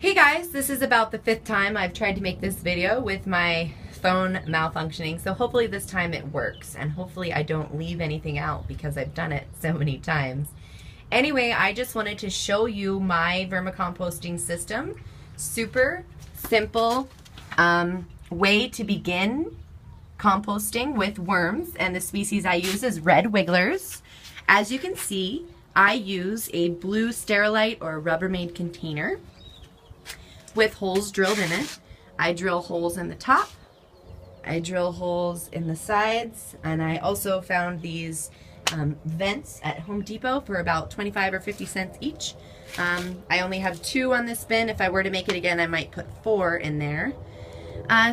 Hey guys, this is about the 5th time I've tried to make this video with my phone malfunctioning, so hopefully this time it works, and hopefully I don't leave anything out because I've done it so many times. Anyway, I just wanted to show you my vermicomposting system. Super simple way to begin composting with worms, and the species I use is red wigglers. As you can see, I use a blue Sterilite or Rubbermaid container with holes drilled in it. I drill holes in the top, I drill holes in the sides, and I also found these vents at Home Depot for about 25 or 50 cents each. I only have 2 on this bin. If I were to make it again, I might put 4 in there.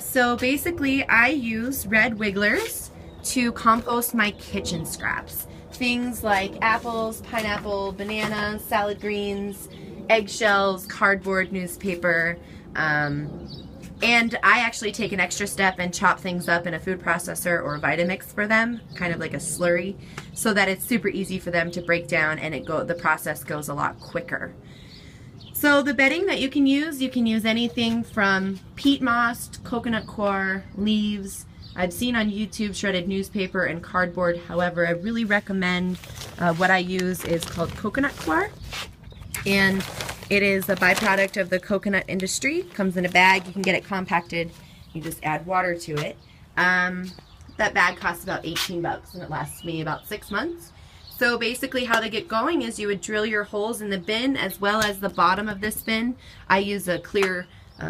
So basically, I use red wigglers to compost my kitchen scraps. Things like apples, pineapple, bananas, salad greens, eggshells, cardboard, newspaper, and I actually take an extra step and chop things up in a food processor or Vitamix for them, kind of like a slurry, so that it's super easy for them to break down and the process goes a lot quicker. So the bedding that you can use anything from peat moss, coconut coir, leaves. I've seen on YouTube shredded newspaper and cardboard. However, I really recommend what I use is called coconut coir. And it is a byproduct of the coconut industry. It comes in a bag. You can get it compacted. You just add water to it. That bag costs about 18 bucks and it lasts me about 6 months. So basically how to get going is you would drill your holes in the bin as well as the bottom of this bin. I use a clear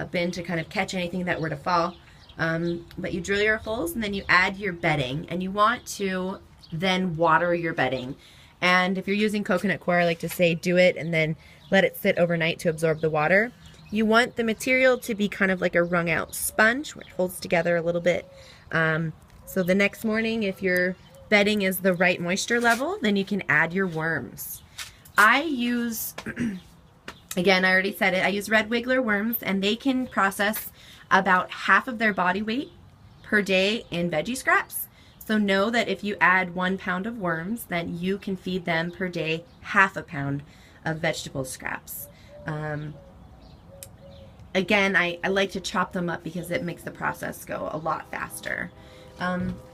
bin to kind of catch anything that were to fall. But you drill your holes and then you add your bedding, and you want to then water your bedding. And if you're using coconut coir, I like to say do it and then let it sit overnight to absorb the water. You want the material to be kind of like a wrung out sponge where it holds together a little bit. So the next morning, if your bedding is the right moisture level, then you can add your worms. I use, again, I already said it, I use red wiggler worms, and they can process about half of their body weight per day in veggie scraps. So know that if you add 1 pound of worms, then you can feed them per day half a pound of vegetable scraps. Again, I like to chop them up because it makes the process go a lot faster.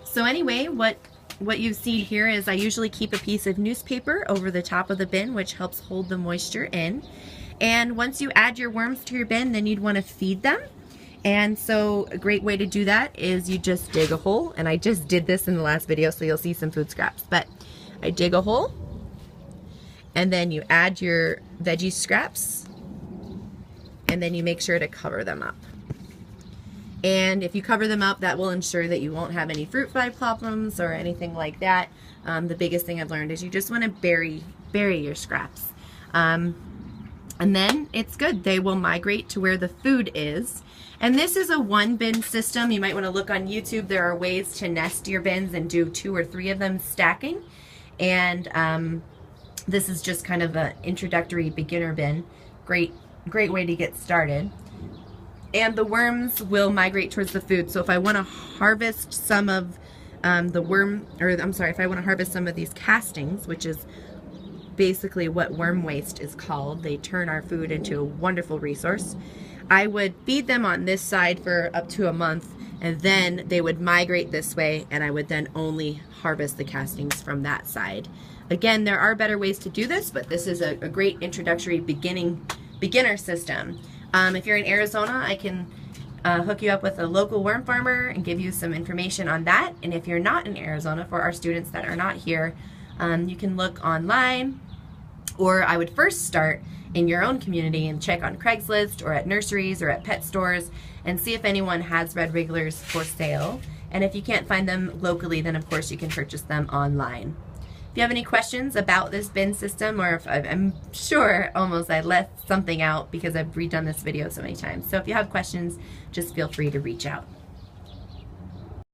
So anyway, what you've seen here is I usually keep a piece of newspaper over the top of the bin, which helps hold the moisture in. And once you add your worms to your bin, then you'd want to feed them. And so a great way to do that is you just dig a hole, and I just did this in the last video, so you'll see some food scraps, but I dig a hole and then you add your veggie scraps and then you make sure to cover them up. And if you cover them up, that will ensure that you won't have any fruit fly problems or anything like that. The biggest thing I've learned is you just want to bury your scraps. And then it's good. They will migrate to where the food is. And this is a 1-bin system. You might want to look on YouTube. There are ways to nest your bins and do 2 or 3 of them stacking. And this is just kind of an introductory beginner bin. Great way to get started. And the worms will migrate towards the food. So if I want to harvest some of if I want to harvest some of these castings, which is basically what worm waste is called, they turn our food into a wonderful resource. I would feed them on this side for up to a month, and then they would migrate this way, and I would then only harvest the castings from that side. Again, there are better ways to do this, but this is a great introductory beginner system. If you're in Arizona, I can hook you up with a local worm farmer and give you some information on that. And if you're not in Arizona, for our students that are not here, you can look online, or I would first start in your own community and check on Craigslist or at nurseries or at pet stores and see if anyone has red wigglers for sale. And if you can't find them locally, then of course you can purchase them online. If you have any questions about this bin system, or if I'm sure almost I left something out because I've redone this video so many times. So if you have questions, just feel free to reach out.